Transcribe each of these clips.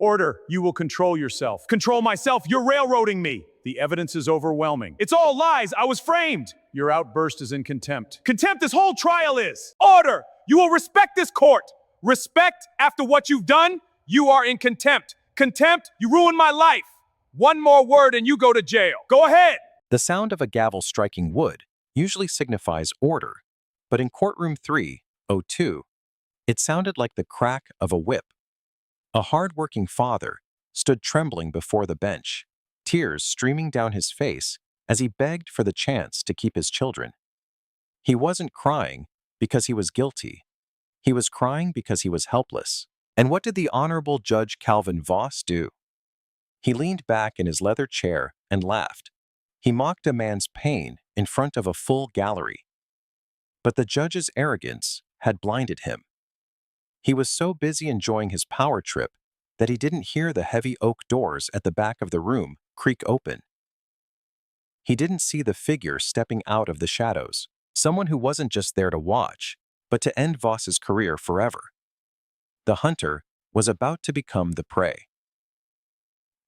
Order, you will control yourself. Control myself, you're railroading me. The evidence is overwhelming. It's all lies, I was framed. Your outburst is in contempt. Contempt this whole trial is. Order, you will respect this court. Respect after what you've done, you are in contempt. Contempt, you ruined my life. One more word and you go to jail. Go ahead. The sound of a gavel striking wood usually signifies order, but in courtroom 302, it sounded like the crack of a whip. A hard-working father stood trembling before the bench, tears streaming down his face as he begged for the chance to keep his children. He wasn't crying because he was guilty. He was crying because he was helpless. And what did the Honorable Judge Calvin Voss do? He leaned back in his leather chair and laughed. He mocked a man's pain in front of a full gallery. But the judge's arrogance had blinded him. He was so busy enjoying his power trip that he didn't hear the heavy oak doors at the back of the room creak open. He didn't see the figure stepping out of the shadows, someone who wasn't just there to watch, but to end Voss's career forever. The hunter was about to become the prey.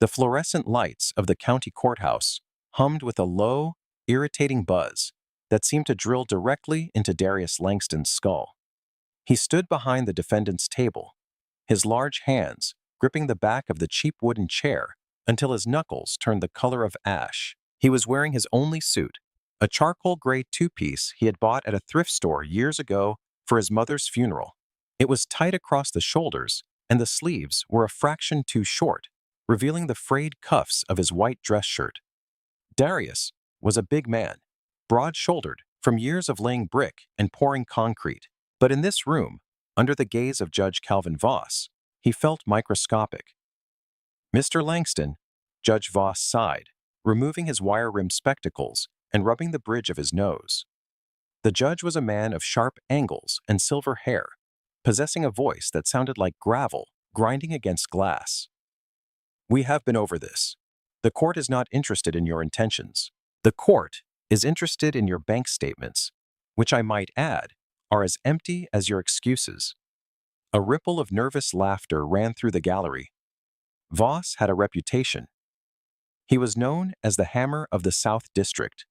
The fluorescent lights of the county courthouse hummed with a low, irritating buzz that seemed to drill directly into Darius Langston's skull. He stood behind the defendant's table, his large hands gripping the back of the cheap wooden chair until his knuckles turned the color of ash. He was wearing his only suit, a charcoal gray two-piece he had bought at a thrift store years ago for his mother's funeral. It was tight across the shoulders, and the sleeves were a fraction too short, revealing the frayed cuffs of his white dress shirt. Darius was a big man, broad-shouldered from years of laying brick and pouring concrete. But in this room, under the gaze of Judge Calvin Voss, he felt microscopic. "Mr. Langston," Judge Voss sighed, removing his wire-rimmed spectacles and rubbing the bridge of his nose. The judge was a man of sharp angles and silver hair, possessing a voice that sounded like gravel grinding against glass. "We have been over this. The court is not interested in your intentions. The court is interested in your bank statements, which I might add, are as empty as your excuses." A ripple of nervous laughter ran through the gallery. Voss had a reputation. He was known as the Hammer of the South District,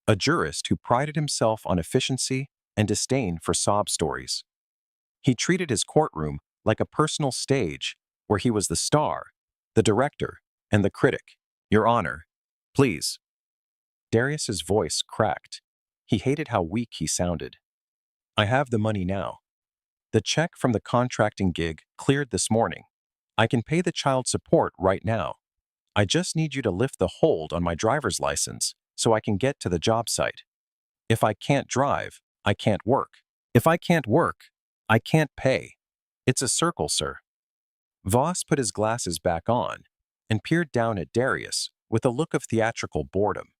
a jurist who prided himself on efficiency and disdain for sob stories. He treated his courtroom like a personal stage where he was the star, the director, and the critic. "Your Honor, please." Darius's voice cracked. He hated how weak he sounded. "I have the money now. The check from the contracting gig cleared this morning. I can pay the child support right now. I just need you to lift the hold on my driver's license so I can get to the job site. If I can't drive, I can't work. If I can't work, I can't pay. It's a circle, sir." Voss put his glasses back on and peered down at Darius with a look of theatrical boredom.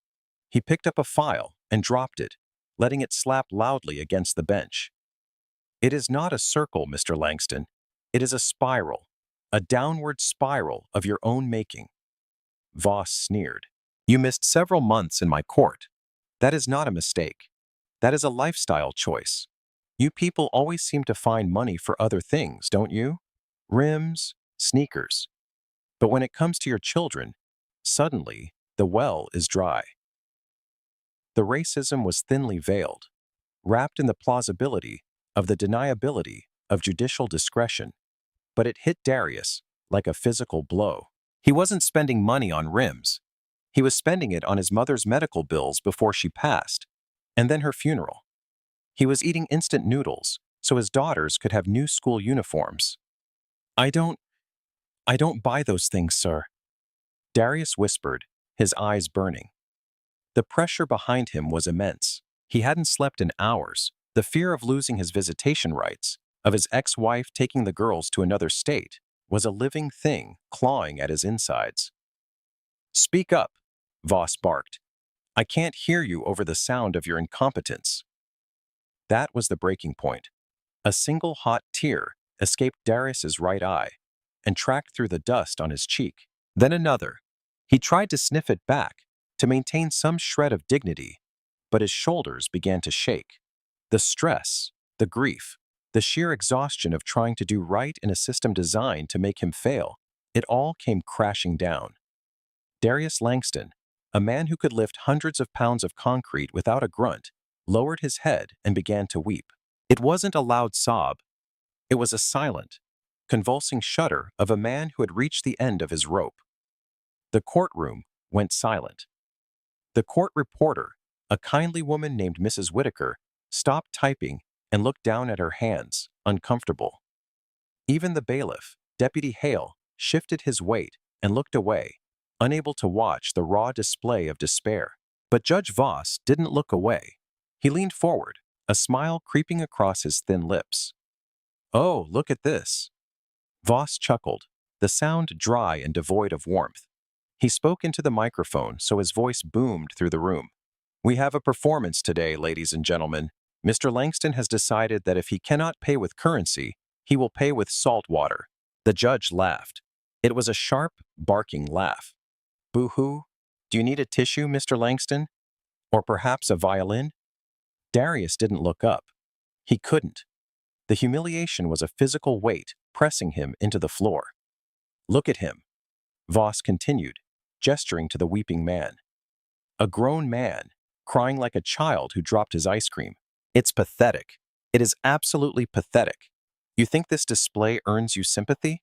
He picked up a file and dropped it, letting it slap loudly against the bench. "It is not a circle, Mr. Langston. It is a spiral, a downward spiral of your own making." Voss sneered. "You missed several months in my court. That is not a mistake. That is a lifestyle choice. You people always seem to find money for other things, don't you? Rims, sneakers. But when it comes to your children, suddenly the well is dry." The racism was thinly veiled, wrapped in the plausibility of the deniability of judicial discretion, but it hit Darius like a physical blow. He wasn't spending money on rims. He was spending it on his mother's medical bills before she passed, and then her funeral. He was eating instant noodles so his daughters could have new school uniforms. I don't buy those things, sir," Darius whispered, his eyes burning. The pressure behind him was immense. He hadn't slept in hours. The fear of losing his visitation rights, of his ex-wife taking the girls to another state, was a living thing clawing at his insides. "Speak up," Voss barked. "I can't hear you over the sound of your incompetence." That was the breaking point. A single hot tear escaped Darius's right eye and tracked through the dust on his cheek. Then another. He tried to sniff it back to maintain some shred of dignity, but his shoulders began to shake. The stress, the grief, the sheer exhaustion of trying to do right in a system designed to make him fail. It all came crashing down. Darius Langston, a man who could lift hundreds of pounds of concrete without a grunt, lowered his head and began to weep. It wasn't a loud sob. It was a silent, convulsing shudder of a man who had reached the end of his rope. The courtroom went silent. The court reporter, a kindly woman named Mrs. Whitaker, stopped typing and looked down at her hands, uncomfortable. Even the bailiff, Deputy Hale, shifted his weight and looked away, unable to watch the raw display of despair. But Judge Voss didn't look away. He leaned forward, a smile creeping across his thin lips. "Oh, look at this." Voss chuckled, the sound dry and devoid of warmth. He spoke into the microphone so his voice boomed through the room. "We have a performance today, ladies and gentlemen. Mr. Langston has decided that if he cannot pay with currency, he will pay with salt water." The judge laughed. It was a sharp, barking laugh. "Boo-hoo? Do you need a tissue, Mr. Langston? Or perhaps a violin?" Darius didn't look up. He couldn't. The humiliation was a physical weight pressing him into the floor. "Look at him," Voss continued, gesturing to the weeping man. A grown man, crying like a child who dropped his ice cream. It's pathetic. It is absolutely pathetic. You think this display earns you sympathy?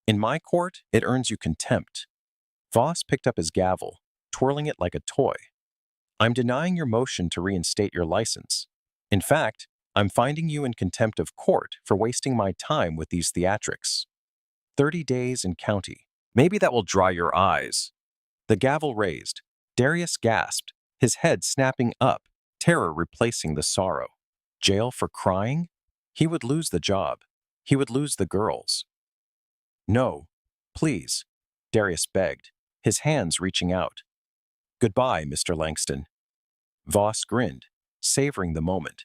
In my court, it earns you contempt. Voss picked up his gavel, twirling it like a toy. "I'm denying your motion to reinstate your license. In fact, I'm finding you in contempt of court for wasting my time with these theatrics. 30 days in county. Maybe that will dry your eyes." The gavel raised. Darius gasped, his head snapping up, terror replacing the sorrow. Jail for crying? He would lose the job. He would lose the girls. "No, please," Darius begged, his hands reaching out. "Goodbye, Mr. Langston." Voss grinned, savoring the moment.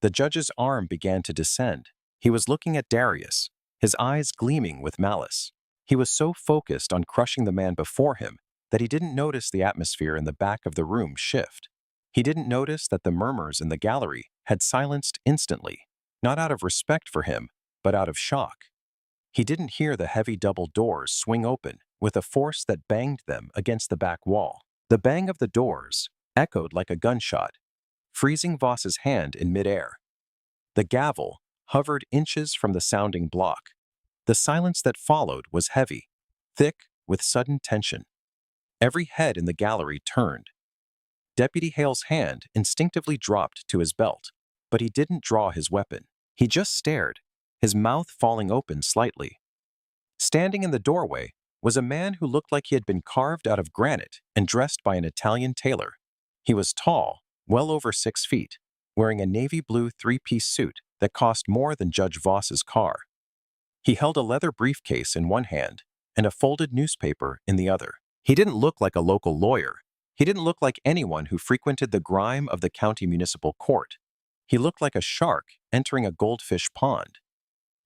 The judge's arm began to descend. He was looking at Darius, his eyes gleaming with malice. He was so focused on crushing the man before him that he didn't notice the atmosphere in the back of the room shift. He didn't notice that the murmurs in the gallery had silenced instantly, not out of respect for him, but out of shock. He didn't hear the heavy double doors swing open with a force that banged them against the back wall. The bang of the doors echoed like a gunshot, freezing Voss's hand in midair. The gavel hovered inches from the sounding block. The silence that followed was heavy, thick with sudden tension. Every head in the gallery turned. Deputy Hale's hand instinctively dropped to his belt, but he didn't draw his weapon. He just stared, his mouth falling open slightly. Standing in the doorway was a man who looked like he had been carved out of granite and dressed by an Italian tailor. He was tall, well over 6 feet, wearing a navy blue 3-piece suit that cost more than Judge Voss's car. He held a leather briefcase in one hand and a folded newspaper in the other. He didn't look like a local lawyer. He didn't look like anyone who frequented the grime of the county municipal court. He looked like a shark entering a goldfish pond.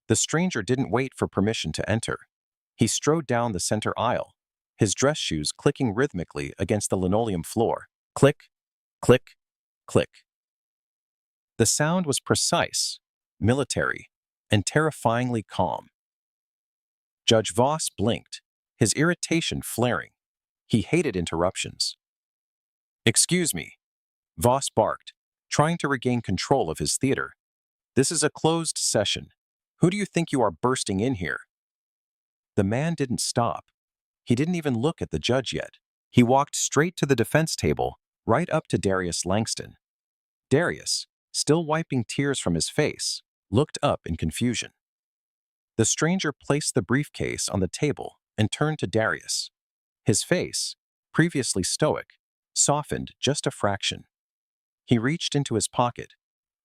The stranger didn't wait for permission to enter. He strode down the center aisle, his dress shoes clicking rhythmically against the linoleum floor. Click, click, click. The sound was precise, military, and terrifyingly calm. Judge Voss blinked, his irritation flaring. He hated interruptions. "Excuse me," Voss barked, trying to regain control of his theater. "This is a closed session. Who do you think you are bursting in here?" The man didn't stop. He didn't even look at the judge yet. He walked straight to the defense table, right up to Darius Langston. Darius, still wiping tears from his face, looked up in confusion. The stranger placed the briefcase on the table and turned to Darius. His face, previously stoic, softened just a fraction. He reached into his pocket,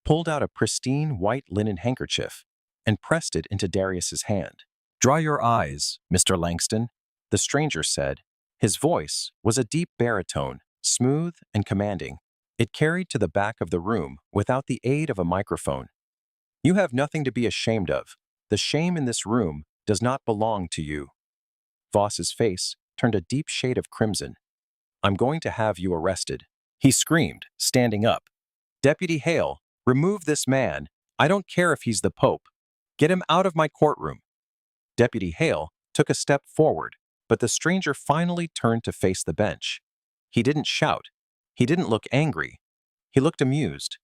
pulled out a pristine white linen handkerchief, and pressed it into Darius's hand. "Dry your eyes, Mr. Langston," the stranger said. His voice was a deep baritone, smooth and commanding. It carried to the back of the room without the aid of a microphone. "You have nothing to be ashamed of. The shame in this room does not belong to you." Voss's face turned a deep shade of crimson. "I'm going to have you arrested," he screamed, standing up. "Deputy Hale, remove this man. I don't care if he's the Pope. Get him out of my courtroom." Deputy Hale took a step forward, but the stranger finally turned to face the bench. He didn't shout. He didn't look angry. He looked amused.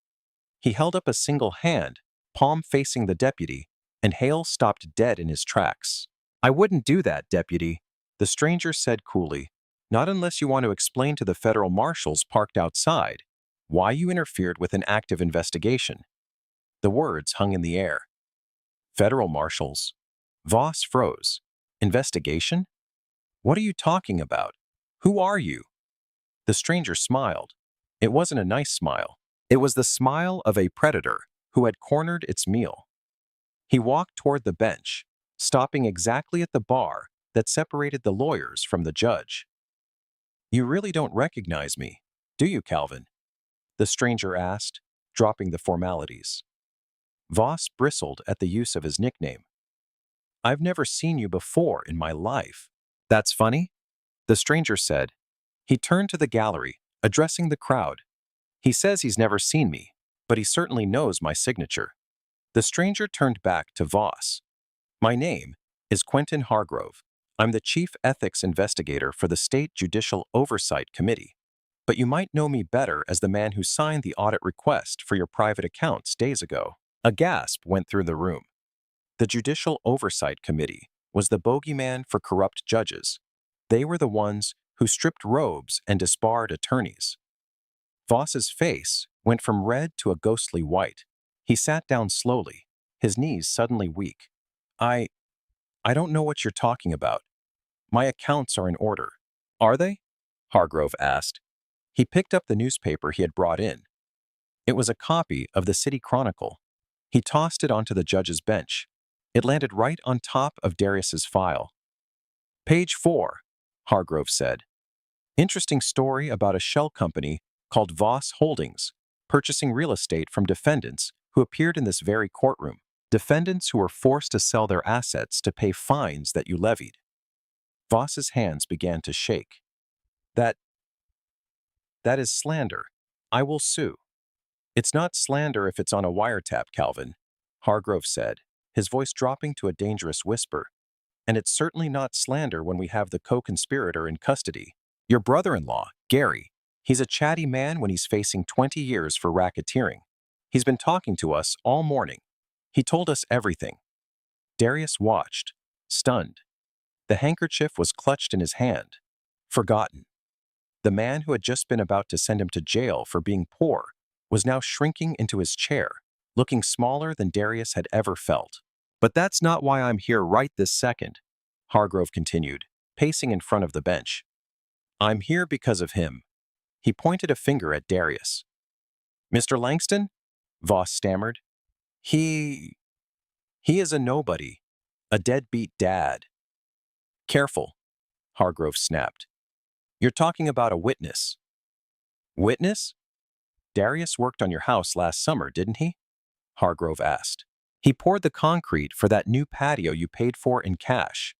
He held up a single hand, palm facing the deputy, and Hale stopped dead in his tracks. "I wouldn't do that, deputy," the stranger said coolly. "Not unless you want to explain to the federal marshals parked outside why you interfered with an active investigation." The words hung in the air. Federal marshals? Voss froze. Investigation? What are you talking about? Who are you? The stranger smiled. It wasn't a nice smile. It was the smile of a predator who had cornered its meal. He walked toward the bench, stopping exactly at the bar that separated the lawyers from the judge. "You really don't recognize me, do you, Calvin?" the stranger asked, dropping the formalities. Voss bristled at the use of his nickname. "I've never seen you before in my life." "That's funny," the stranger said. He turned to the gallery, addressing the crowd. "He says he's never seen me, but he certainly knows my signature." The stranger turned back to Voss. "My name is Quentin Hargrove. I'm the chief ethics investigator for the State Judicial Oversight Committee. But you might know me better as the man who signed the audit request for your private accounts days ago." A gasp went through the room. The Judicial Oversight Committee was the bogeyman for corrupt judges. They were the ones who stripped robes and disbarred attorneys. Voss's face went from red to a ghostly white. He sat down slowly, his knees suddenly weak. I don't know what you're talking about. My accounts are in order." "Are they?" Hargrove asked. He picked up the newspaper he had brought in. It was a copy of the City Chronicle. He tossed it onto the judge's bench. It landed right on top of Darius's file. "Page 4, Hargrove said. "Interesting story about a shell company called Voss Holdings, purchasing real estate from defendants who appeared in this very courtroom. Defendants who were forced to sell their assets to pay fines that you levied." Voss's hands began to shake. That is slander. I will sue." "It's not slander if it's on a wiretap, Calvin," Hargrove said, his voice dropping to a dangerous whisper. "And it's certainly not slander when we have the co-conspirator in custody. Your brother-in-law, Gary. He's a chatty man when he's facing 20 years for racketeering. He's been talking to us all morning. He told us everything." Darius watched, stunned. The handkerchief was clutched in his hand. Forgotten. The man who had just been about to send him to jail for being poor was now shrinking into his chair, looking smaller than Darius had ever felt. "But that's not why I'm here right this second," Hargrove continued, pacing in front of the bench. "I'm here because of him." He pointed a finger at Darius. "Mr. Langston?" Voss stammered. He is a nobody, a deadbeat dad." "Careful," Hargrove snapped. "You're talking about a witness." "Witness? Darius worked on your house last summer, didn't he?" Hargrove asked. "He poured the concrete for that new patio you paid for in cash.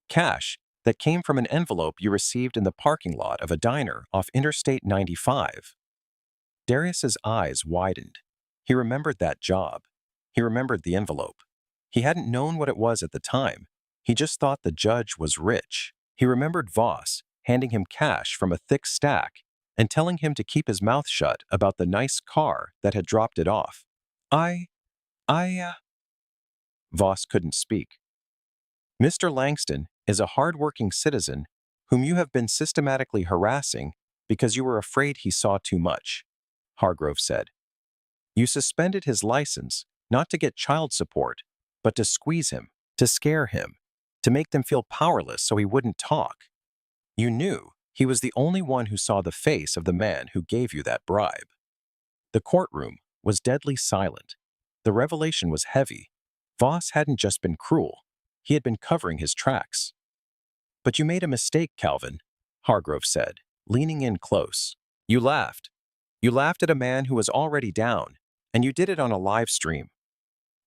Cash that came from an envelope you received in the parking lot of a diner off Interstate 95. Darius's eyes widened. He remembered that job. He remembered the envelope. He hadn't known what it was at the time. He just thought the judge was rich. He remembered Voss handing him cash from a thick stack and telling him to keep his mouth shut about the nice car that had dropped it off. Voss couldn't speak. "Mr. Langston is a hardworking citizen whom you have been systematically harassing because you were afraid he saw too much," Hargrove said. "You suspended his license not to get child support, but to squeeze him, to scare him, to make them feel powerless so he wouldn't talk. You knew he was the only one who saw the face of the man who gave you that bribe." The courtroom was deadly silent. The revelation was heavy. Voss hadn't just been cruel. He had been covering his tracks. "But you made a mistake, Calvin," Hargrove said, leaning in close. "You laughed. You laughed at a man who was already down, and you did it on a live stream."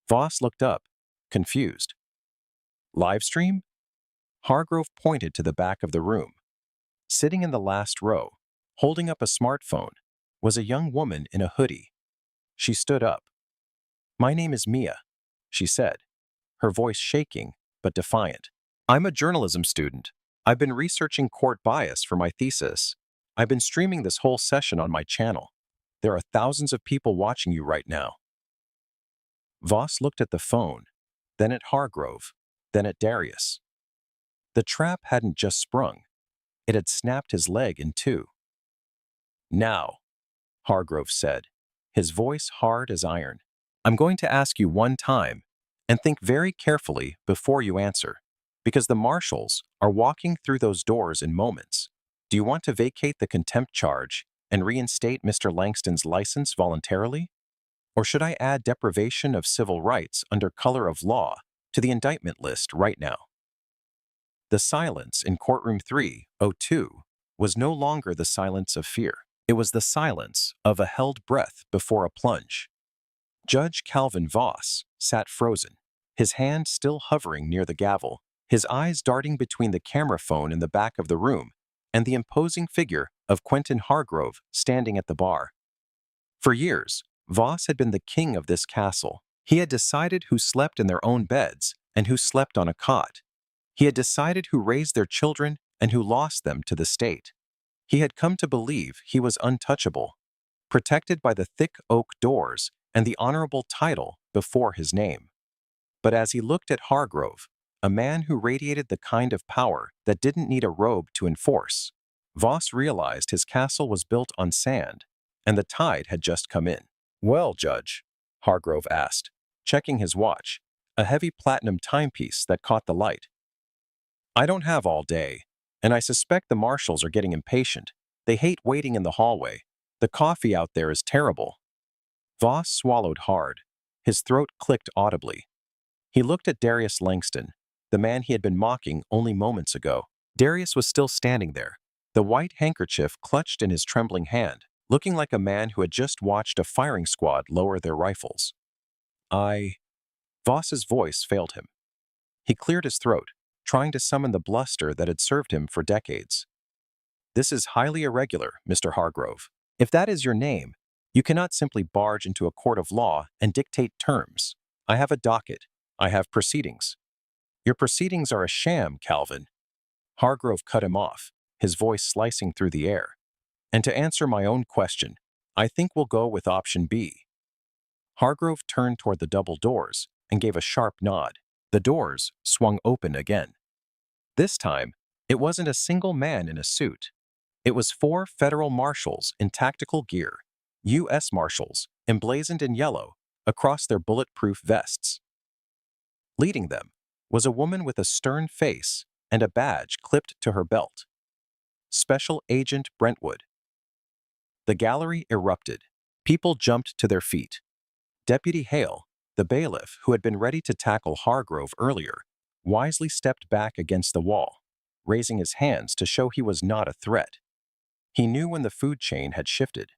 Voss looked up, confused. "Live stream?" Hargrove pointed to the back of the room. Sitting in the last row, holding up a smartphone, was a young woman in a hoodie. She stood up. "My name is Mia," she said, her voice shaking but defiant. I'm a journalism student. I've been researching court bias for my thesis. I've been streaming this whole session on my channel. There are thousands of people watching you right now. Voss looked at the phone, then at Hargrove, then at Darius. The trap hadn't just sprung. It had snapped his leg in two. Now, Hargrove said, his voice hard as iron, I'm going to ask you one time, and think very carefully before you answer, because the marshals are walking through those doors in moments. Do you want to vacate the contempt charge and reinstate Mr. Langston's license voluntarily? Or should I add deprivation of civil rights under color of law to the indictment list right now? The silence in courtroom 302 was no longer the silence of fear. It was the silence of a held breath before a plunge. Judge Calvin Voss sat frozen, his hand still hovering near the gavel, his eyes darting between the camera phone in the back of the room and the imposing figure of Quentin Hargrove standing at the bar. For years, Voss had been the king of this castle. He had decided who slept in their own beds and who slept on a cot. He had decided who raised their children and who lost them to the state. He had come to believe he was untouchable, protected by the thick oak doors and the honorable title before his name. But as he looked at Hargrove, a man who radiated the kind of power that didn't need a robe to enforce, Voss realized his castle was built on sand, and the tide had just come in. Well, Judge, Hargrove asked, checking his watch, a heavy platinum timepiece that caught the light. I don't have all day, and I suspect the marshals are getting impatient. They hate waiting in the hallway. The coffee out there is terrible. Voss swallowed hard. His throat clicked audibly. He looked at Darius Langston, the man he had been mocking only moments ago. Darius was still standing there, the white handkerchief clutched in his trembling hand, looking like a man who had just watched a firing squad lower their rifles. Voss's voice failed him. He cleared his throat, trying to summon the bluster that had served him for decades. This is highly irregular, Mr. Hargrove. If that is your name, you cannot simply barge into a court of law and dictate terms. I have a docket. I have proceedings. Your proceedings are a sham, Calvin. Hargrove cut him off, his voice slicing through the air. And to answer my own question, I think we'll go with option B. Hargrove turned toward the double doors and gave a sharp nod. The doors swung open again. This time, it wasn't a single man in a suit. It was 4 federal marshals in tactical gear, U.S. Marshals, emblazoned in yellow, across their bulletproof vests. Leading them was a woman with a stern face and a badge clipped to her belt. Special Agent Brentwood. The gallery erupted. People jumped to their feet. Deputy Hale, the bailiff who had been ready to tackle Hargrove earlier, wisely stepped back against the wall, raising his hands to show he was not a threat. He knew when the food chain had shifted.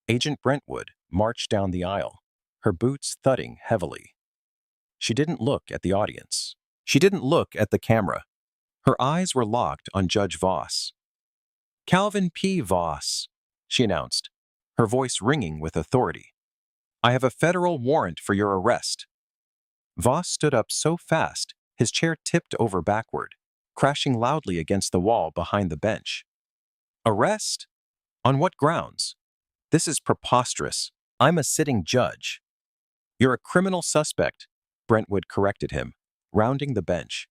Agent Brentwood marched down the aisle, her boots thudding heavily. She didn't look at the audience. She didn't look at the camera. Her eyes were locked on Judge Voss. Calvin P. Voss, she announced, her voice ringing with authority. I have a federal warrant for your arrest. Voss stood up so fast, his chair tipped over backward, crashing loudly against the wall behind the bench. Arrest? On what grounds? This is preposterous. I'm a sitting judge. You're a criminal suspect, Brentwood corrected him, rounding the bench.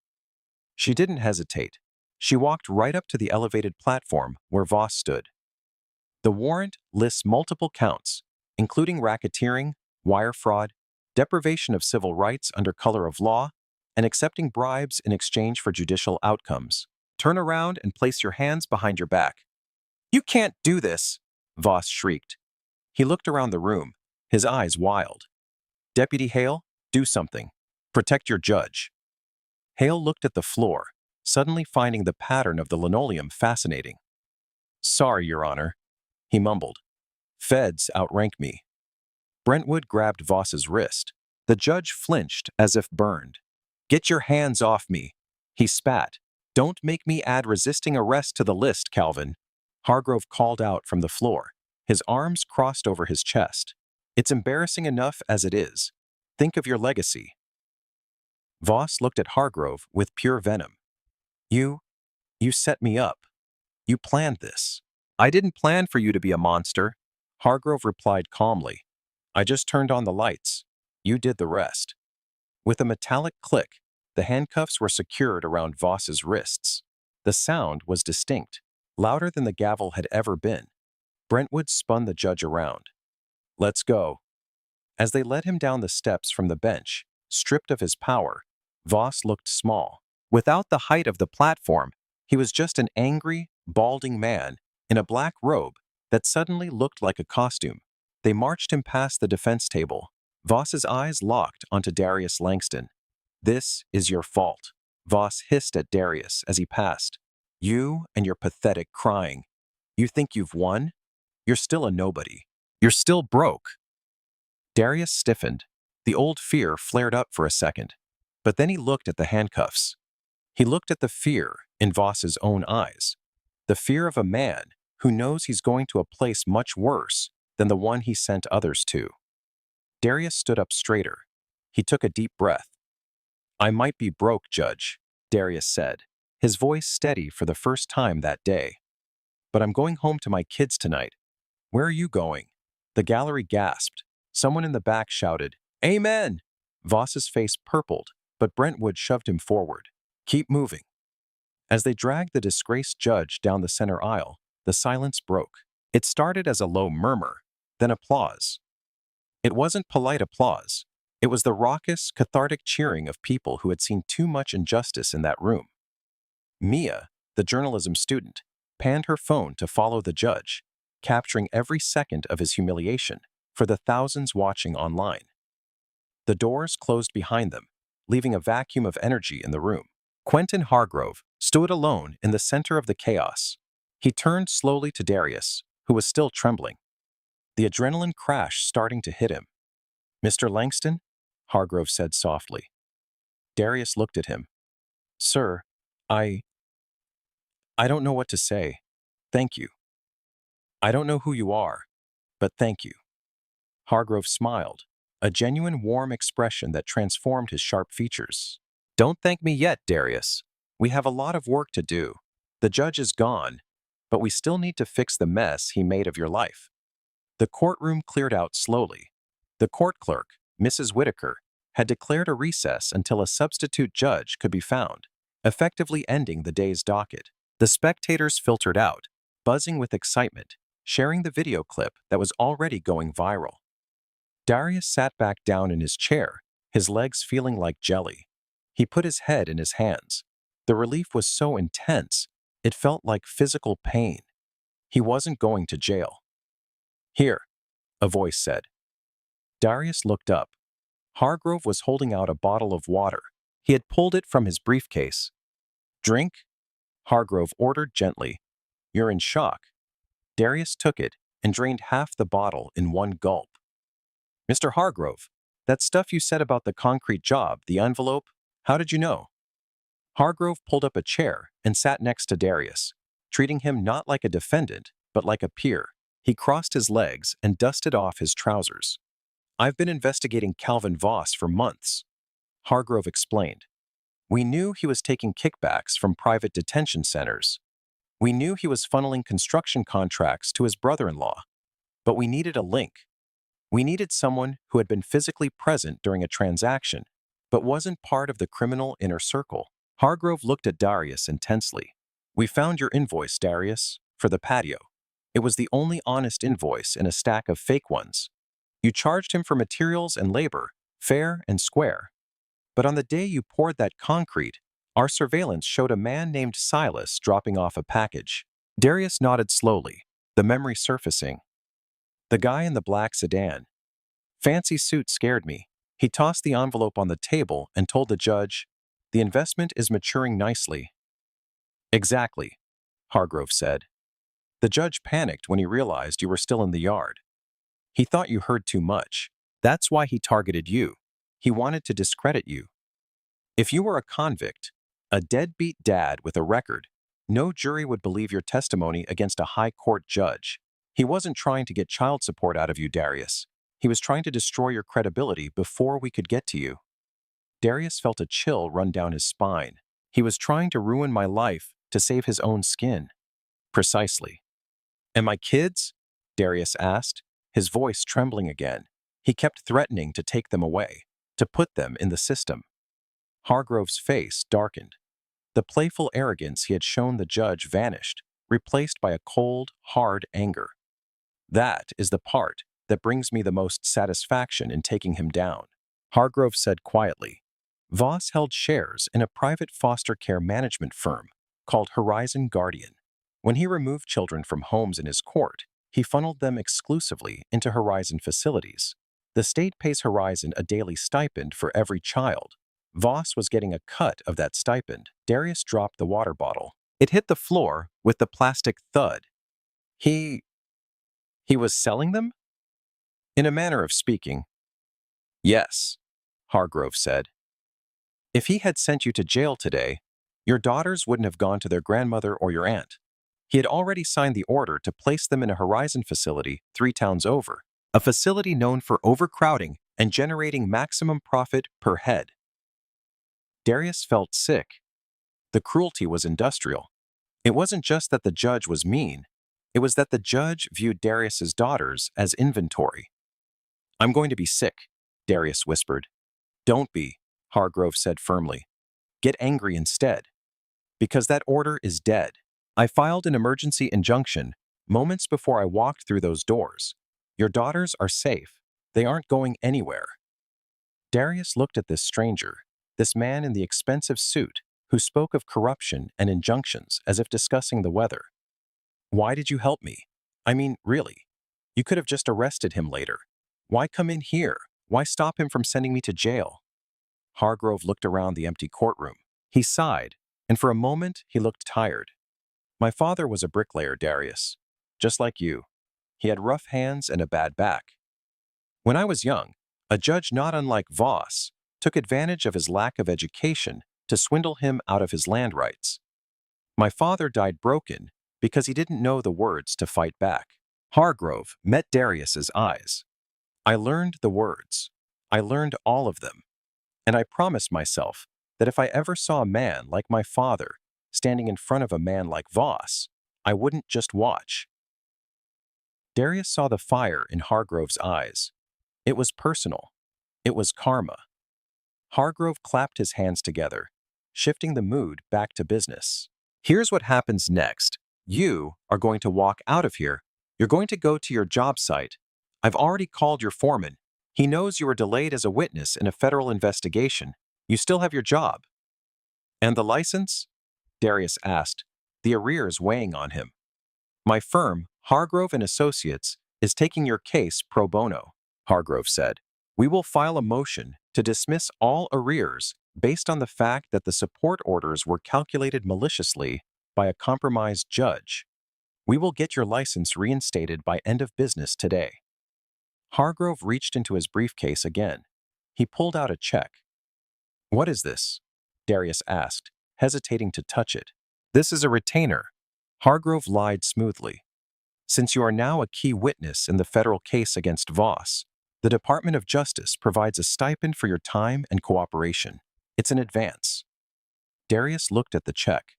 She didn't hesitate. She walked right up to the elevated platform where Voss stood. The warrant lists multiple counts, including racketeering, wire fraud, deprivation of civil rights under color of law, and accepting bribes in exchange for judicial outcomes. Turn around and place your hands behind your back. You can't do this, Voss shrieked. He looked around the room, his eyes wild. Deputy Hale, do something. Protect your judge. Hale looked at the floor, suddenly finding the pattern of the linoleum fascinating. Sorry, Your Honor, he mumbled. Feds outrank me. Brentwood grabbed Voss's wrist. The judge flinched as if burned. Get your hands off me, he spat. Don't make me add resisting arrest to the list, Calvin. Hargrove called out from the floor, his arms crossed over his chest. It's embarrassing enough as it is. Think of your legacy. Voss looked at Hargrove with pure venom. You set me up. You planned this. I didn't plan for you to be a monster, Hargrove replied calmly. I just turned on the lights. You did the rest. With a metallic click, the handcuffs were secured around Voss's wrists. The sound was distinct, louder than the gavel had ever been. Brentwood spun the judge around. Let's go. As they led him down the steps from the bench, stripped of his power, Voss looked small. Without the height of the platform, he was just an angry, balding man in a black robe that suddenly looked like a costume. They marched him past the defense table. Voss's eyes locked onto Darius Langston. This is your fault, Voss hissed at Darius as he passed. You and your pathetic crying. You think you've won? You're still a nobody. You're still broke. Darius stiffened. The old fear flared up for a second. But then he looked at the handcuffs. He looked at the fear in Voss's own eyes. The fear of a man who knows he's going to a place much worse than the one he sent others to. Darius stood up straighter. He took a deep breath. I might be broke, Judge, Darius said, his voice steady for the first time that day. But I'm going home to my kids tonight. Where are you going? The gallery gasped. Someone in the back shouted, Amen! Voss's face purpled, but Brentwood shoved him forward. Keep moving. As they dragged the disgraced judge down the center aisle, the silence broke. It started as a low murmur, then applause. It wasn't polite applause. It was the raucous, cathartic cheering of people who had seen too much injustice in that room. Mia, the journalism student, panned her phone to follow the judge, capturing every second of his humiliation for the thousands watching online. The doors closed behind them, leaving a vacuum of energy in the room. Quentin Hargrove stood alone in the center of the chaos. He turned slowly to Darius, who was still trembling. The adrenaline crash starting to hit him. Mr. Langston? Hargrove said softly. Darius looked at him. Sir, I don't know what to say. Thank you. I don't know who you are, but thank you. Hargrove smiled, a genuine warm expression that transformed his sharp features. Don't thank me yet, Darius. We have a lot of work to do. The judge is gone, but we still need to fix the mess he made of your life. The courtroom cleared out slowly. The court clerk, Mrs. Whitaker, had declared a recess until a substitute judge could be found, effectively ending the day's docket. The spectators filtered out, buzzing with excitement, sharing the video clip that was already going viral. Darius sat back down in his chair, his legs feeling like jelly. He put his head in his hands. The relief was so intense, it felt like physical pain. He wasn't going to jail. Here, a voice said. Darius looked up. Hargrove was holding out a bottle of water. He had pulled it from his briefcase. Drink? Hargrove ordered gently. You're in shock. Darius took it and drained half the bottle in one gulp. Mr. Hargrove, that stuff you said about the concrete job, the envelope, how did you know? Hargrove pulled up a chair and sat next to Darius, treating him not like a defendant, but like a peer. He crossed his legs and dusted off his trousers. I've been investigating Calvin Voss for months, Hargrove explained. We knew he was taking kickbacks from private detention centers. We knew he was funneling construction contracts to his brother-in-law. But we needed a link. We needed someone who had been physically present during a transaction, but wasn't part of the criminal inner circle. Hargrove looked at Darius intensely. We found your invoice, Darius, for the patio. It was the only honest invoice in a stack of fake ones. You charged him for materials and labor, fair and square. But on the day you poured that concrete, our surveillance showed a man named Silas dropping off a package. Darius nodded slowly, the memory surfacing. The guy in the black sedan. Fancy suit scared me. He tossed the envelope on the table and told the judge, the investment is maturing nicely. Exactly, Hargrove said. The judge panicked when he realized you were still in the yard. He thought you heard too much. That's why he targeted you. He wanted to discredit you. If you were a convict, a deadbeat dad with a record, no jury would believe your testimony against a high court judge. He wasn't trying to get child support out of you, Darius. He was trying to destroy your credibility before we could get to you. Darius felt a chill run down his spine. He was trying to ruin my life to save his own skin. Precisely. And my kids? Darius asked, his voice trembling again. He kept threatening to take them away, to put them in the system. Hargrove's face darkened. The playful arrogance he had shown the judge vanished, replaced by a cold, hard anger. That is the part that brings me the most satisfaction in taking him down, Hargrove said quietly. Voss held shares in a private foster care management firm called Horizon Guardian. When he removed children from homes in his court, he funneled them exclusively into Horizon facilities. The state pays Horizon a daily stipend for every child. Voss was getting a cut of that stipend. Darius dropped the water bottle. It hit the floor with the plastic thud. He was selling them? In a manner of speaking. Yes, Hargrove said. If he had sent you to jail today, your daughters wouldn't have gone to their grandmother or your aunt. He had already signed the order to place them in a Horizon facility 3 towns over, a facility known for overcrowding and generating maximum profit per head. Darius felt sick. The cruelty was industrial. It wasn't just that the judge was mean, it was that the judge viewed Darius's daughters as inventory. I'm going to be sick, Darius whispered. Don't be, Hargrove said firmly. Get angry instead. Because that order is dead. I filed an emergency injunction moments before I walked through those doors. Your daughters are safe. They aren't going anywhere. Darius looked at this stranger, this man in the expensive suit, who spoke of corruption and injunctions as if discussing the weather. Why did you help me? I mean, really. You could have just arrested him later. Why come in here? Why stop him from sending me to jail? Hargrove looked around the empty courtroom. He sighed, and for a moment he looked tired. My father was a bricklayer, Darius. Just like you. He had rough hands and a bad back. When I was young, a judge not unlike Voss took advantage of his lack of education to swindle him out of his land rights. My father died broken because he didn't know the words to fight back. Hargrove met Darius's eyes. I learned the words. I learned all of them. And I promised myself that if I ever saw a man like my father standing in front of a man like Voss, I wouldn't just watch. Darius saw the fire in Hargrove's eyes. It was personal. It was karma. Hargrove clapped his hands together, shifting the mood back to business. Here's what happens next. You are going to walk out of here. You're going to go to your job site. I've already called your foreman. He knows you were delayed as a witness in a federal investigation. You still have your job. And the license? Darius asked, the arrears weighing on him. My firm, Hargrove and Associates, is taking your case pro bono, Hargrove said. We will file a motion to dismiss all arrears based on the fact that the support orders were calculated maliciously by a compromised judge. We will get your license reinstated by end of business today. Hargrove reached into his briefcase again. He pulled out a check. What is this? Darius asked, hesitating to touch it. This is a retainer. Hargrove lied smoothly. Since you are now a key witness in the federal case against Voss, the Department of Justice provides a stipend for your time and cooperation. It's an advance. Darius looked at the check.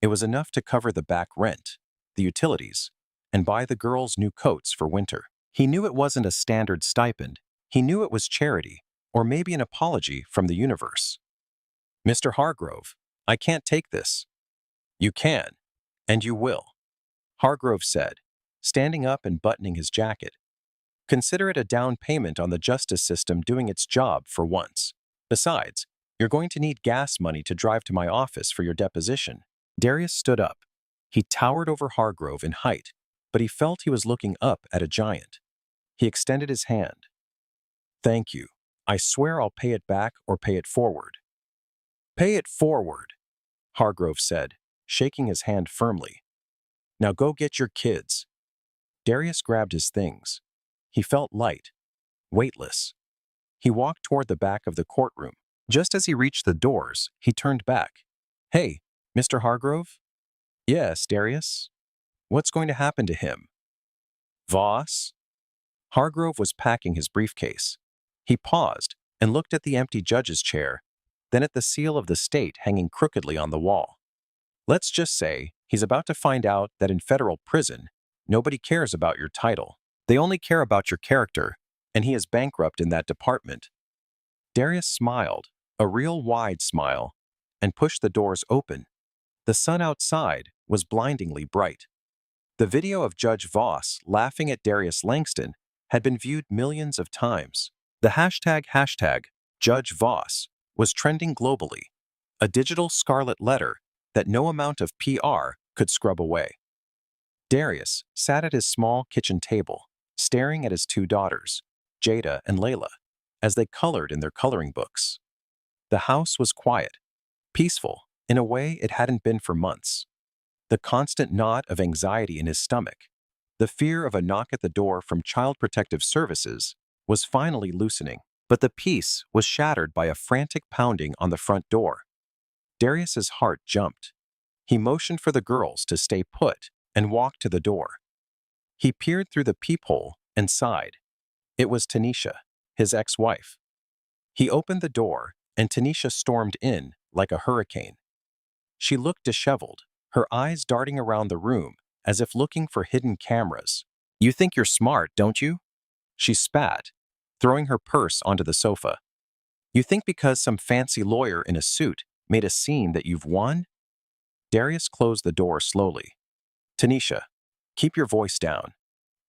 It was enough to cover the back rent, the utilities, and buy the girls new coats for winter. He knew it wasn't a standard stipend. He knew it was charity, or maybe an apology from the universe. Mr. Hargrove, I can't take this. You can, and you will, Hargrove said, standing up and buttoning his jacket. Consider it a down payment on the justice system doing its job for once. Besides, you're going to need gas money to drive to my office for your deposition. Darius stood up. He towered over Hargrove in height, but he felt he was looking up at a giant. He extended his hand. Thank you. I swear I'll pay it back or pay it forward. Pay it forward, Hargrove said, shaking his hand firmly. Now go get your kids. Darius grabbed his things. He felt light, weightless. He walked toward the back of the courtroom. Just as he reached the doors, he turned back. Hey, Mr. Hargrove? Yes, Darius. What's going to happen to him? Voss? Hargrove was packing his briefcase. He paused and looked at the empty judge's chair then at the seal of the state hanging crookedly on the wall. Let's just say he's about to find out that in federal prison, nobody cares about your title. They only care about your character, and he is bankrupt in that department. Darius smiled, a real wide smile, and pushed the doors open. The sun outside was blindingly bright. The video of Judge Voss laughing at Darius Langston had been viewed millions of times. The hashtag Judge Voss was trending globally, a digital scarlet letter that no amount of PR could scrub away. Darius sat at his small kitchen table, staring at his two daughters, Jada and Layla, as they colored in their coloring books. The house was quiet, peaceful in a way it hadn't been for months. The constant knot of anxiety in his stomach, the fear of a knock at the door from Child Protective Services, was finally loosening. But the peace was shattered by a frantic pounding on the front door. Darius's heart jumped. He motioned for the girls to stay put and walked to the door. He peered through the peephole and sighed. It was Tanisha, his ex-wife. He opened the door, and Tanisha stormed in like a hurricane. She looked disheveled, her eyes darting around the room as if looking for hidden cameras. "You think you're smart, don't you?" She spat, throwing her purse onto the sofa. "You think because some fancy lawyer in a suit made a scene that you've won?" Darius closed the door slowly. "Tanisha, keep your voice down.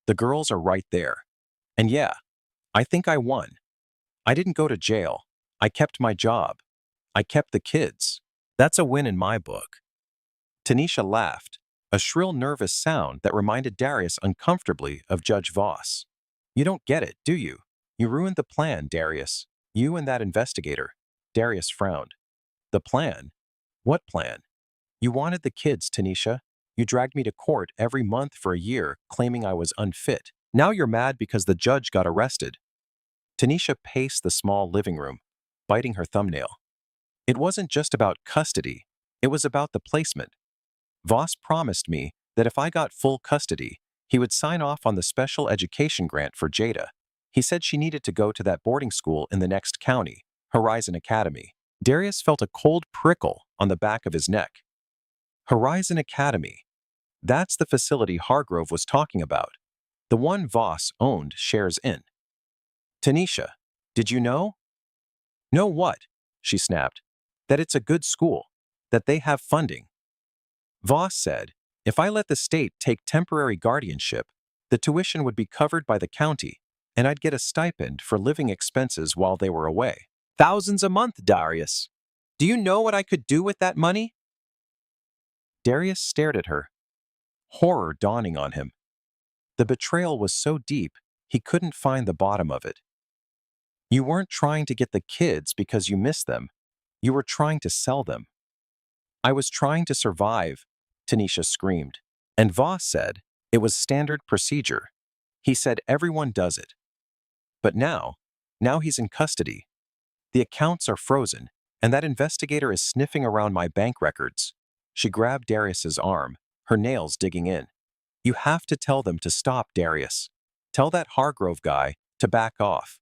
The girls are right there. And yeah, I think I won. I didn't go to jail. I kept my job. I kept the kids. That's a win in my book." Tanisha laughed, a shrill, nervous sound that reminded Darius uncomfortably of Judge Voss. "You don't get it, do you? You ruined the plan, Darius. You and that investigator." Darius frowned. "The plan? What plan?" "You wanted the kids, Tanisha. You dragged me to court every month for a year, claiming I was unfit. Now you're mad because the judge got arrested." Tanisha paced the small living room, biting her thumbnail. "It wasn't just about custody. It was about the placement. Voss promised me that if I got full custody, he would sign off on the special education grant for Jada. He said she needed to go to that boarding school in the next county, Horizon Academy." Darius felt a cold prickle on the back of his neck. Horizon Academy. That's the facility Hargrove was talking about. The one Voss owned shares in. "Tanisha, did you know?" "Know what?" she snapped. "That it's a good school. That they have funding. Voss said, if I let the state take temporary guardianship, the tuition would be covered by the county, and I'd get a stipend for living expenses while they were away. Thousands a month, Darius. Do you know what I could do with that money?" Darius stared at her, horror dawning on him. The betrayal was so deep, he couldn't find the bottom of it. "You weren't trying to get the kids because you missed them. You were trying to sell them." "I was trying to survive," Tanisha screamed. "And Voss said it was standard procedure. He said everyone does it. But now he's in custody. The accounts are frozen, and that investigator is sniffing around my bank records." She grabbed Darius's arm, her nails digging in. "You have to tell them to stop, Darius. Tell that Hargrove guy to back off.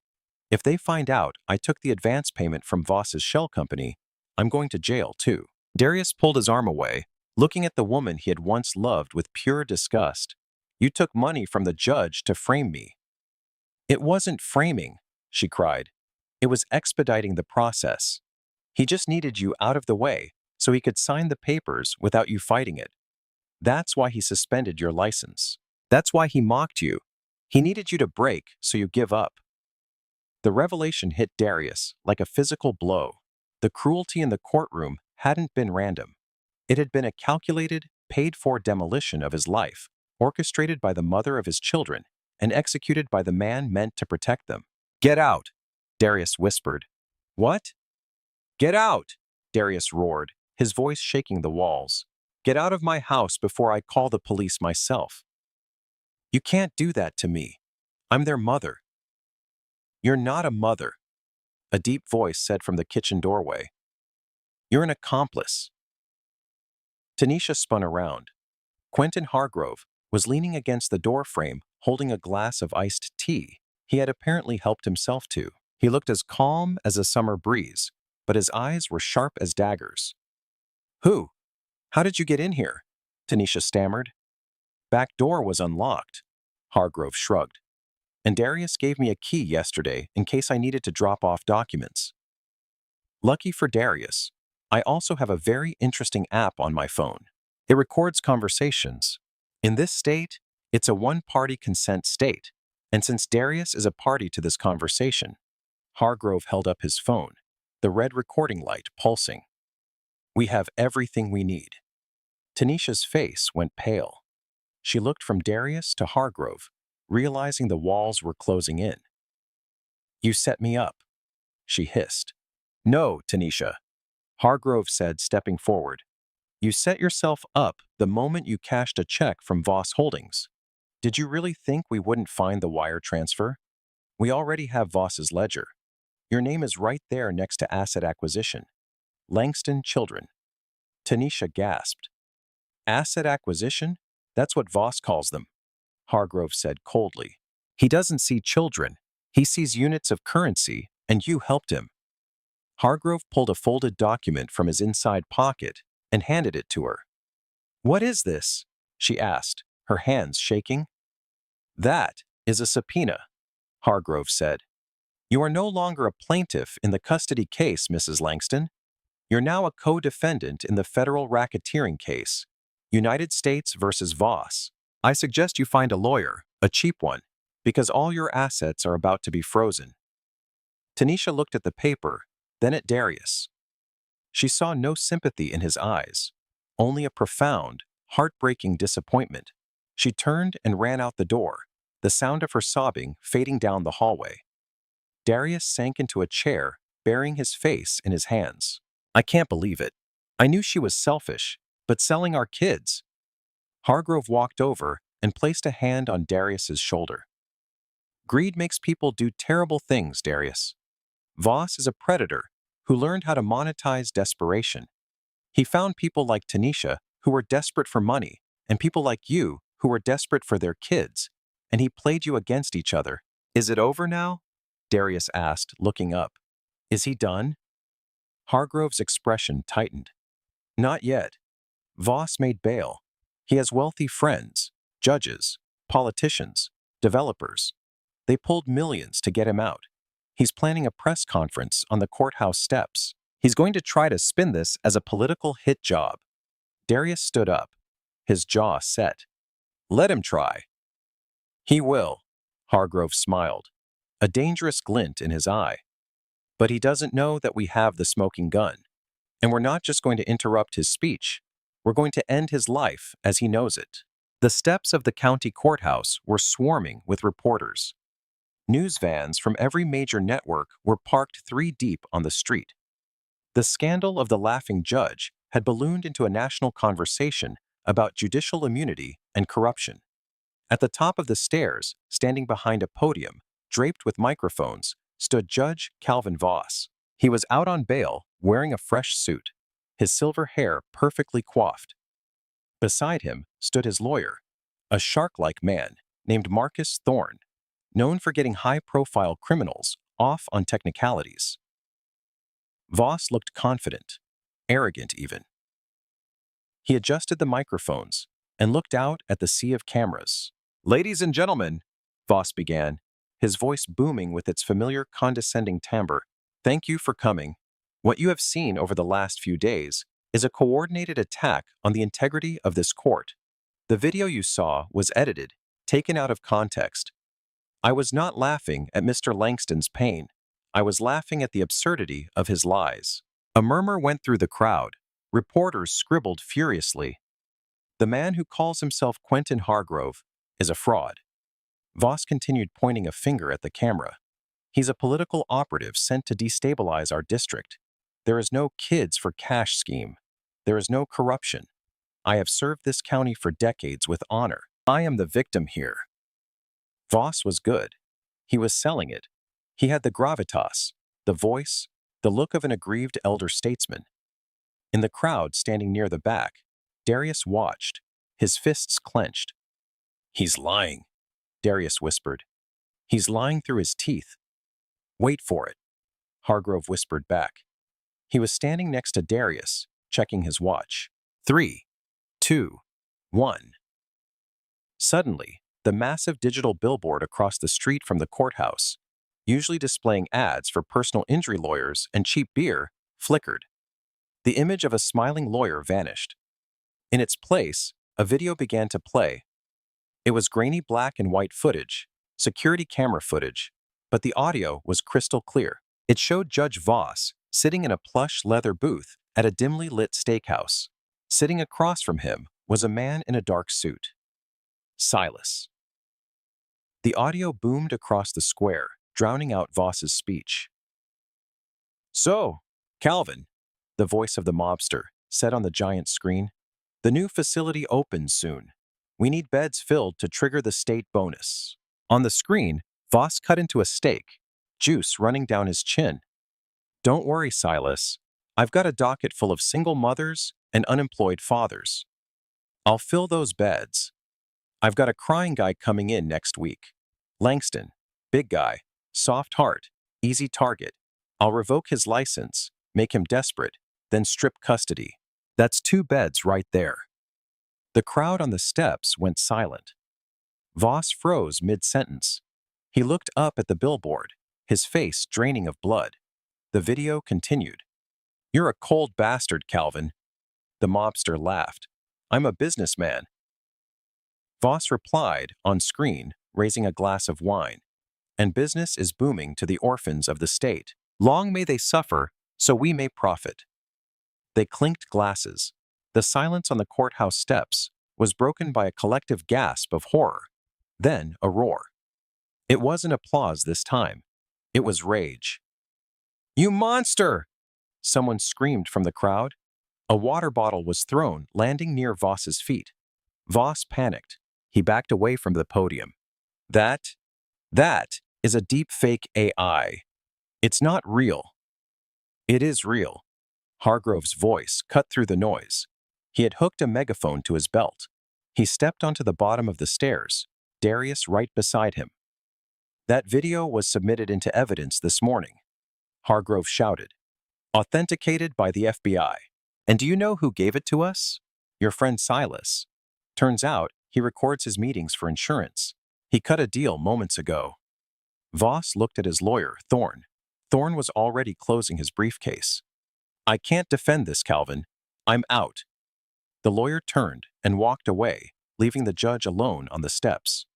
If they find out I took the advance payment from Voss's shell company, I'm going to jail too." Darius pulled his arm away, looking at the woman he had once loved with pure disgust. "You took money from the judge to frame me." "It wasn't framing," she cried. "It was expediting the process. He just needed you out of the way so he could sign the papers without you fighting it. That's why he suspended your license. That's why he mocked you. He needed you to break so you give up." The revelation hit Darius like a physical blow. The cruelty in the courtroom hadn't been random. It had been a calculated, paid-for demolition of his life, orchestrated by the mother of his children and executed by the man meant to protect them. "Get out," Darius whispered. "What?" "Get out," Darius roared, his voice shaking the walls. "Get out of my house before I call the police myself." "You can't do that to me. I'm their mother." "You're not a mother," a deep voice said from the kitchen doorway. "You're an accomplice." Tanisha spun around. Quentin Hargrove was leaning against the doorframe, holding a glass of iced tea he had apparently helped himself to. He looked as calm as a summer breeze, but his eyes were sharp as daggers. "Who? How did you get in here?" Tanisha stammered. "Back door was unlocked," Hargrove shrugged. "And Darius gave me a key yesterday in case I needed to drop off documents." Lucky for Darius, I also have a very interesting app on my phone. It records conversations. In this state, it's a one-party consent state, and since Darius is a party to this conversation, Hargrove held up his phone, the red recording light pulsing. "We have everything we need." Tanisha's face went pale. She looked from Darius to Hargrove, realizing the walls were closing in. "You set me up," she hissed. "No, Tanisha," Hargrove said, stepping forward. "You set yourself up the moment you cashed a check from Voss Holdings. Did you really think we wouldn't find the wire transfer? We already have Voss's ledger. Your name is right there next to asset acquisition. Langston Children." Tanisha gasped. "Asset acquisition? That's what Voss calls them," Hargrove said coldly. "He doesn't see children. He sees units of currency, and you helped him." Hargrove pulled a folded document from his inside pocket and handed it to her. "What is this?" she asked, her hands shaking. "That is a subpoena," Hargrove said. "You are no longer a plaintiff in the custody case, Mrs. Langston. You're now a co-defendant in the federal racketeering case, United States versus Voss. I suggest you find a lawyer, a cheap one, because all your assets are about to be frozen." Tanisha looked at the paper, then at Darius. She saw no sympathy in his eyes, only a profound, heartbreaking disappointment. She turned and ran out the door, the sound of her sobbing fading down the hallway. Darius sank into a chair, burying his face in his hands. "I can't believe it. I knew she was selfish, but selling our kids." Hargrove walked over and placed a hand on Darius's shoulder. "Greed makes people do terrible things, Darius. Voss is a predator who learned how to monetize desperation. He found people like Tanisha who were desperate for money and people like you who were desperate for their kids, and he played you against each other." "Is it over now?" Darius asked, looking up. "Is he done?" Hargrove's expression tightened. "Not yet. Voss made bail. He has wealthy friends, judges, politicians, developers. They pulled millions to get him out. He's planning a press conference on the courthouse steps. He's going to try to spin this as a political hit job." Darius stood up, his jaw set. "Let him try." "He will," Hargrove smiled, a dangerous glint in his eye. "But he doesn't know that we have the smoking gun. And we're not just going to interrupt his speech. We're going to end his life as he knows it." The steps of the county courthouse were swarming with reporters. News vans from every major network were parked 3 deep on the street. The scandal of the laughing judge had ballooned into a national conversation about judicial immunity and corruption. At the top of the stairs, standing behind a podium, draped with microphones, stood Judge Calvin Voss. He was out on bail, wearing a fresh suit, his silver hair perfectly coiffed. Beside him stood his lawyer, a shark-like man named Marcus Thorne, known for getting high-profile criminals off on technicalities. Voss looked confident, arrogant even. He adjusted the microphones and looked out at the sea of cameras. "Ladies and gentlemen," Voss began, his voice booming with its familiar condescending timbre, "thank you for coming. What you have seen over the last few days is a coordinated attack on the integrity of this court. The video you saw was edited, taken out of context. I was not laughing at Mr. Langston's pain. I was laughing at the absurdity of his lies." A murmur went through the crowd. Reporters scribbled furiously. "The man who calls himself Quentin Hargrove is a fraud." Voss continued, pointing a finger at the camera. "He's a political operative sent to destabilize our district. There is no kids for cash scheme. There is no corruption. I have served this county for decades with honor. I am the victim here." Voss was good. He was selling it. He had the gravitas, the voice, the look of an aggrieved elder statesman. In the crowd standing near the back, Darius watched, his fists clenched. "He's lying," Darius whispered. "He's lying through his teeth." "Wait for it," Hargrove whispered back. He was standing next to Darius, checking his watch. 3, 2, 1. Suddenly, the massive digital billboard across the street from the courthouse, usually displaying ads for personal injury lawyers and cheap beer, flickered. The image of a smiling lawyer vanished. In its place, a video began to play. It was grainy black and white footage, security camera footage, but the audio was crystal clear. It showed Judge Voss sitting in a plush leather booth at a dimly lit steakhouse. Sitting across from him was a man in a dark suit. Silas. The audio boomed across the square, drowning out Voss's speech. "So, Calvin," the voice of the mobster said on the giant screen, "the new facility opens soon. We need beds filled to trigger the state bonus." On the screen, Voss cut into a steak, juice running down his chin. "Don't worry, Silas. I've got a docket full of single mothers and unemployed fathers. I'll fill those beds. I've got a crying guy coming in next week. Langston, big guy, soft heart, easy target. I'll revoke his license, make him desperate, then strip custody. That's 2 beds right there." The crowd on the steps went silent. Voss froze mid-sentence. He looked up at the billboard, his face draining of blood. The video continued. "You're a cold bastard, Calvin." The mobster laughed. "I'm a businessman." Voss replied, on screen, raising a glass of wine. "And business is booming to the orphans of the state. Long may they suffer, so we may profit." They clinked glasses. The silence on the courthouse steps was broken by a collective gasp of horror, then a roar. It wasn't applause this time. It was rage. "You monster!" someone screamed from the crowd. A water bottle was thrown, landing near Voss's feet. Voss panicked. He backed away from the podium. That is a deep fake AI. It's not real." "It is real." Hargrove's voice cut through the noise. He had hooked a megaphone to his belt. He stepped onto the bottom of the stairs, Darius right beside him. "That video was submitted into evidence this morning," Hargrove shouted. "Authenticated by the FBI. And do you know who gave it to us? Your friend Silas. Turns out he records his meetings for insurance. He cut a deal moments ago." Voss looked at his lawyer, Thorne. Thorne was already closing his briefcase. "I can't defend this, Calvin. I'm out." The lawyer turned and walked away, leaving the judge alone on the steps.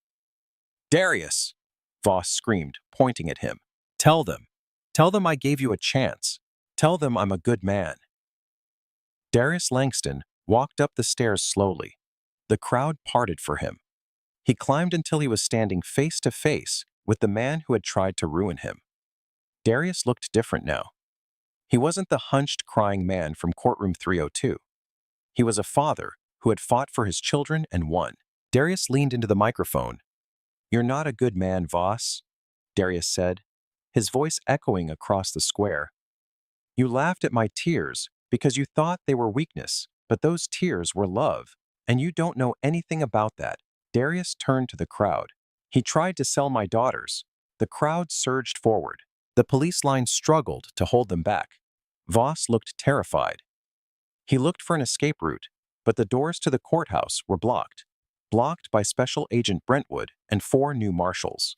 "Darius!" Voss screamed, pointing at him. Tell them I gave you a chance. Tell them I'm a good man." Darius Langston walked up the stairs slowly. The crowd parted for him. He climbed until he was standing face to face with the man who had tried to ruin him. Darius looked different now. He wasn't the hunched, crying man from courtroom 302. He was a father who had fought for his children and won. Darius leaned into the microphone. "You're not a good man, Voss," Darius said, his voice echoing across the square. "You laughed at my tears because you thought they were weakness, but those tears were love, and you don't know anything about that." Darius turned to the crowd. "He tried to sell my daughters." The crowd surged forward. The police line struggled to hold them back. Voss looked terrified. He looked for an escape route, but the doors to the courthouse were blocked by Special Agent Brentwood and 4 new marshals.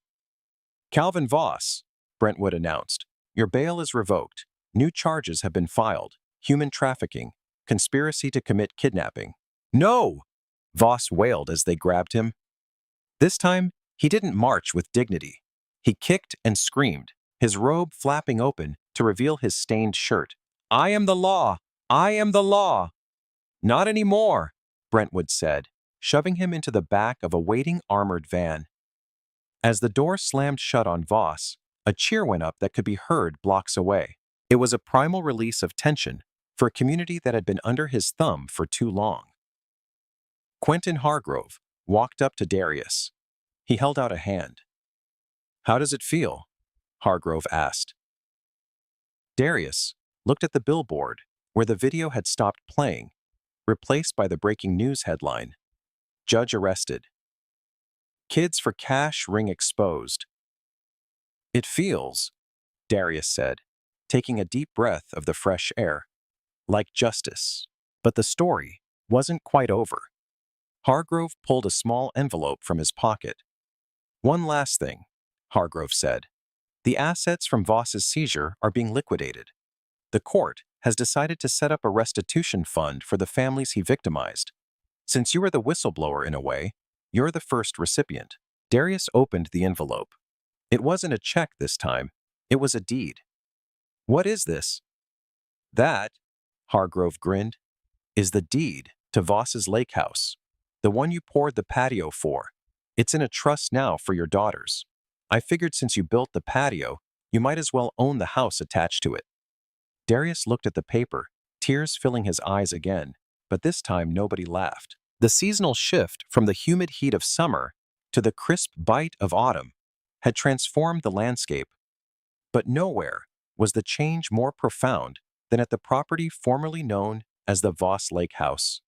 "Calvin Voss," Brentwood announced, "your bail is revoked. New charges have been filed: human trafficking, conspiracy to commit kidnapping." "No!" Voss wailed as they grabbed him. This time, he didn't march with dignity. He kicked and screamed, his robe flapping open to reveal his stained shirt. "I am the law! I am the law!" "Not anymore," Brentwood said, shoving him into the back of a waiting armored van. As the door slammed shut on Voss, a cheer went up that could be heard blocks away. It was a primal release of tension for a community that had been under his thumb for too long. Quentin Hargrove walked up to Darius. He held out a hand. "How does it feel?" Hargrove asked. Darius looked at the billboard where the video had stopped playing, replaced by the breaking news headline, "Judge arrested. Kids for cash ring exposed." "It feels," Darius said, taking a deep breath of the fresh air. Like justice. But the story wasn't quite over. Hargrove pulled a small envelope from his pocket. "One last thing," Hargrove said. "The assets from Voss's seizure are being liquidated. The court has decided to set up a restitution fund for the families he victimized. Since you were the whistleblower in a way, you're the first recipient." Darius opened the envelope. It wasn't a check this time. It was a deed. "What is this?" "That," Hargrove grinned, "is the deed to Voss's lake house. The one you poured the patio for. It's in a trust now for your daughters. I figured since you built the patio, you might as well own the house attached to it." Darius looked at the paper, tears filling his eyes again, but this time nobody laughed. The seasonal shift from the humid heat of summer to the crisp bite of autumn had transformed the landscape. But nowhere was the change more profound than at the property formerly known as the Voss Lake House.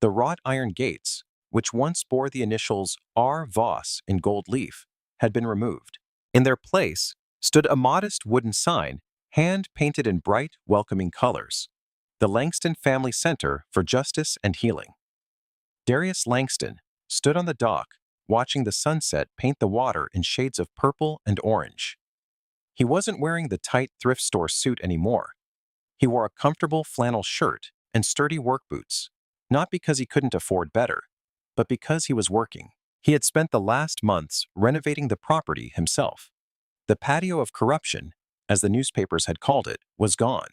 The wrought iron gates, which once bore the initials R. Voss in gold leaf, had been removed. In their place stood a modest wooden sign, hand-painted in bright, welcoming colors: "The Langston Family Center for Justice and Healing." Darius Langston stood on the dock, watching the sunset paint the water in shades of purple and orange. He wasn't wearing the tight thrift store suit anymore. He wore a comfortable flannel shirt and sturdy work boots, not because he couldn't afford better, but because he was working. He had spent the last months renovating the property himself. The patio of corruption, as the newspapers had called it, was gone.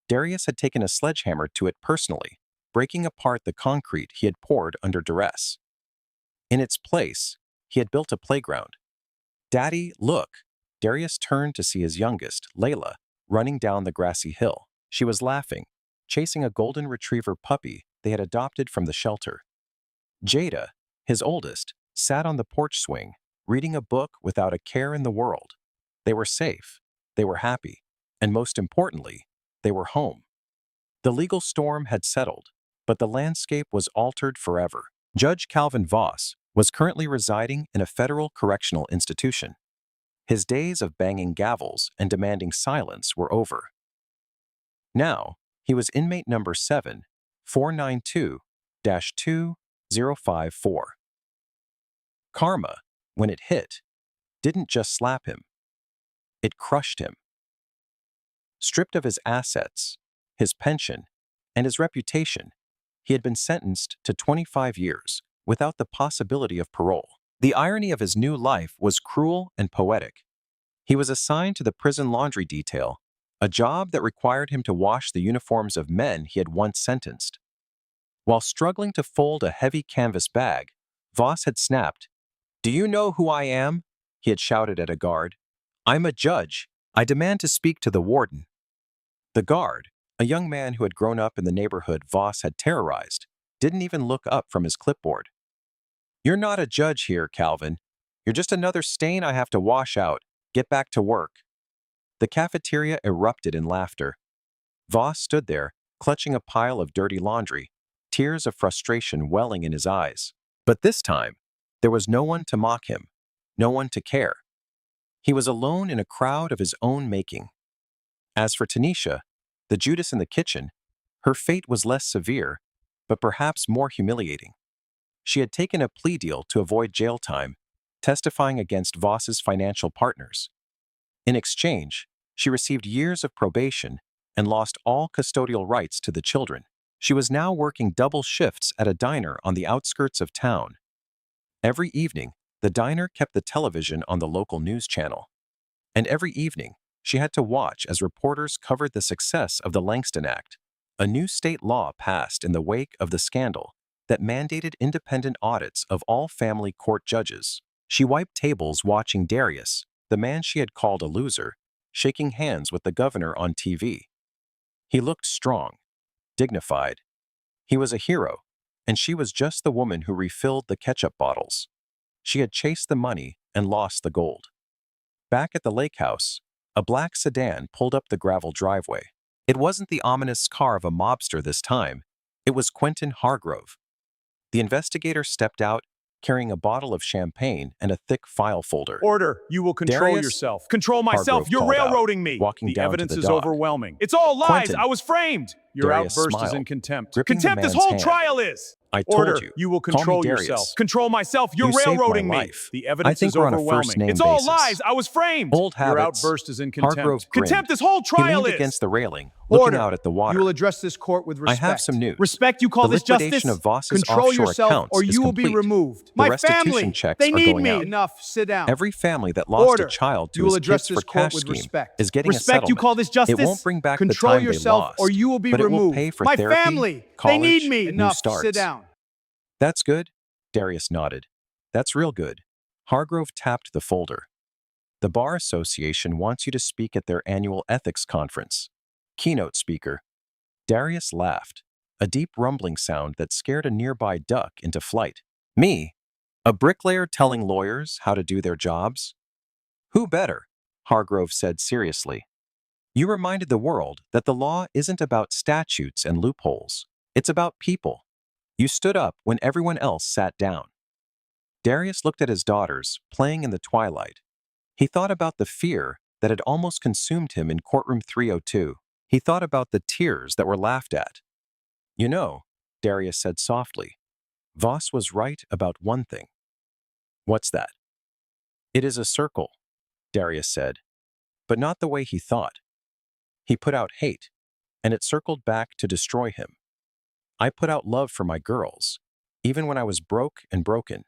Darius had taken a sledgehammer to it personally, breaking apart the concrete he had poured under duress. In its place, he had built a playground. "Daddy, look!" Darius turned to see his youngest, Layla, running down the grassy hill. She was laughing, chasing a golden retriever puppy they had adopted from the shelter. Jada, his oldest, sat on the porch swing, reading a book without a care in the world. They were safe, they were happy, and most importantly, they were home. The legal storm had settled, but the landscape was altered forever. Judge Calvin Voss was currently residing in a federal correctional institution. His days of banging gavels and demanding silence were over. Now, he was inmate number 7-492-2054. Karma, when it hit, didn't just slap him. It crushed him. Stripped of his assets, his pension, and his reputation, he had been sentenced to 25 years without the possibility of parole. The irony of his new life was cruel and poetic. He was assigned to the prison laundry detail, a job that required him to wash the uniforms of men he had once sentenced. While struggling to fold a heavy canvas bag, Voss had snapped, "Do you know who I am?" he had shouted at a guard. "I'm a judge. I demand to speak to the warden." The guard, a young man who had grown up in the neighborhood Voss had terrorized, didn't even look up from his clipboard. "You're not a judge here, Calvin. You're just another stain I have to wash out. Get back to work." The cafeteria erupted in laughter. Voss stood there, clutching a pile of dirty laundry, tears of frustration welling in his eyes. But this time, there was no one to mock him, no one to care. He was alone in a crowd of his own making. As for Tanisha, the Judas in the kitchen, her fate was less severe, but perhaps more humiliating. She had taken a plea deal to avoid jail time, testifying against Voss's financial partners. In exchange, she received years of probation and lost all custodial rights to the children. She was now working double shifts at a diner on the outskirts of town. Every evening, the diner kept the television on the local news channel. And every evening, she had to watch as reporters covered the success of the Langston Act, a new state law passed in the wake of the scandal that mandated independent audits of all family court judges. She wiped tables watching Darius, the man she had called a loser, shaking hands with the governor on TV. He looked strong, dignified. He was a hero, and she was just the woman who refilled the ketchup bottles. She had chased the money and lost the gold. Back at the lake house, a black sedan pulled up the gravel driveway. It wasn't the ominous car of a mobster this time. It was Quentin Hargrove. The investigator stepped out, carrying a bottle of champagne and a thick file folder. Order. You will control Darius, yourself. Control myself. Hargrove You're called out, railroading me. walking The down to evidence the is dock. overwhelming. It's all lies. Quentin, I was framed. Your Darius outburst is smiled, in contempt. gripping the Contempt this man's whole hand. trial is. I told Order. you. You will Call me control Darius. yourself. Control myself. You're You saved my railroading me. life. The I evidence think is we're on a overwhelming. first-name It's all basis. lies. I was framed. Old Your habits. outburst is in contempt. Hargrove grinned. Contempt this whole He trial leaned is. against the railing, looking Order. out at the water. You will address this court with I respect. have some news. Respect, you call The this liquidation justice? of Voss's Control offshore yourself accounts or is you will be complete. removed. The My restitution family, checks they are need going me. out. Enough, sit down. Every family that lost Order. a child to You will his address kids for this court cash with scheme respect. is getting a Respect, settlement. you call this justice? It won't bring back Control the time yourself they lost, or you will be but removed. it will pay for My therapy, family, college, they need me. new Enough, starts. sit down. That's good, Darius nodded. That's real good. Hargrove tapped the folder. The Bar Association wants you to speak at their annual ethics conference. Keynote speaker. Darius laughed, a deep rumbling sound that scared a nearby duck into flight. Me? A bricklayer telling lawyers how to do their jobs? Who better? Hargrove said seriously. You reminded the world that the law isn't about statutes and loopholes. It's about people. You stood up when everyone else sat down. Darius looked at his daughters, playing in the twilight. He thought about the fear that had almost consumed him in courtroom 302. He thought about the tears that were laughed at. You know, Darius said softly, Voss was right about one thing. What's that? It is a circle, Darius said, but not the way he thought. He put out hate, and it circled back to destroy him. I put out love for my girls, even when I was broke and broken,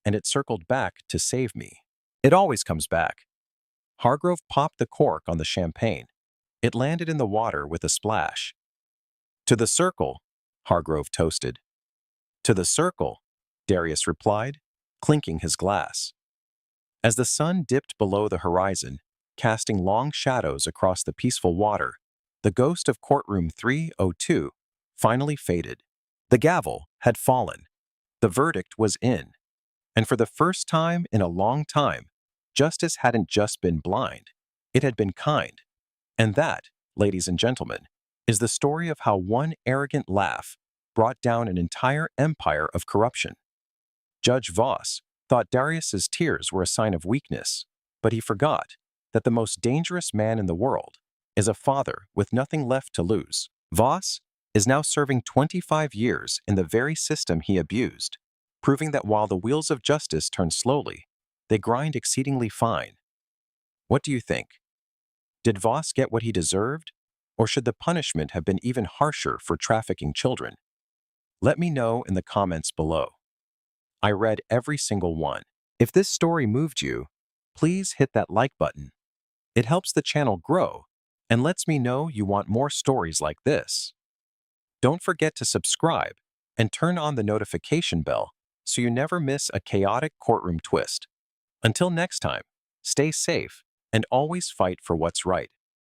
and it circled back to save me. It always comes back. Hargrove popped the cork on the champagne. It landed in the water with a splash. To the circle, Hargrove toasted. To the circle, Darius replied, clinking his glass. As the sun dipped below the horizon, casting long shadows across the peaceful water, the ghost of courtroom 302 finally faded. The gavel had fallen. The verdict was in. And for the first time in a long time, justice hadn't just been blind, it had been kind. And that, ladies and gentlemen, is the story of how one arrogant laugh brought down an entire empire of corruption. Judge Voss thought Darius's tears were a sign of weakness, but he forgot that the most dangerous man in the world is a father with nothing left to lose. Voss is now serving 25 years in the very system he abused, proving that while the wheels of justice turn slowly, they grind exceedingly fine. What do you think? Did Voss get what he deserved, or should the punishment have been even harsher for trafficking children? Let me know in the comments below. I read every single one. If this story moved you, please hit that like button. It helps the channel grow and lets me know you want more stories like this. Don't forget to subscribe and turn on the notification bell so you never miss a chaotic courtroom twist. Until next time, stay safe and always fight for what's right.